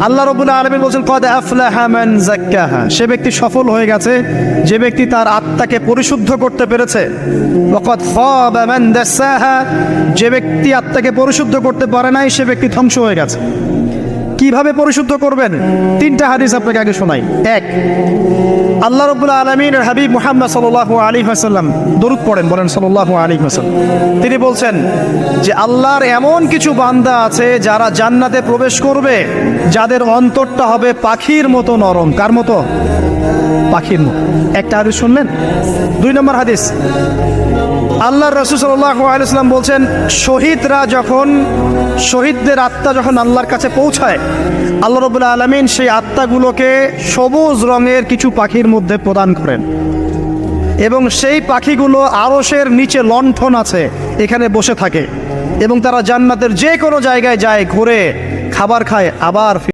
আল্লাহ রাব্বুল আলামিন বলেন কদ আফলাহা মান যাক্কাহা, সে ব্যক্তি সফল হয়ে গেছে যে ব্যক্তি তার আত্মাকে পরিশুদ্ধ করতে পেরেছে। ওয়া কদ খাবা মান দাসাহা, যে ব্যক্তি আত্মাকে পরিশুদ্ধ করতে পারে নাই সে ব্যক্তি ধ্বংস হয়ে গেছে। কিভাবে পরিশুদ্ধ করবেন? তিনটা হাদিস আপনাকে আগে শোনাই। এক, আল্লাহ রাব্বুল আলামিনের হাবিব মুহাম্মদ সাল্লাল্লাহু আলাইহি ওয়াসাল্লাম দরুদ পড়েন, বলেন সাল্লাল্লাহু আলাইহি ওয়াসাল্লাম। তিনি বলছেন যে আল্লাহর এমন কিছু বান্দা আছে যারা জান্নাতে প্রবেশ করবে যাদের অন্তরটা হবে পাখির মতো নরম। কার মতো? পাখির মতো। একটা হাদিস শুনলেন। দুই নম্বর হাদিস, আল্লাহর রাসূল সাল্লাল্লাহু আলাইহি ওয়াসাল্লাম বলছেন শহীদদের আত্মা যখন আল্লাহর কাছে পৌঁছায়, আল্লাহ রাব্বুল আলামিন সেই আত্মাগুলোকে সবুজ রঙের কিছু পাখির মধ্যে প্রদান করেন এবং সেই পাখিগুলো আরশের নিচে লণ্ঠন আছে এখানে বসে থাকে এবং তারা জান্নাতের যে কোনো জায়গায় যায়, ঘুরে খাবার খায়, আবার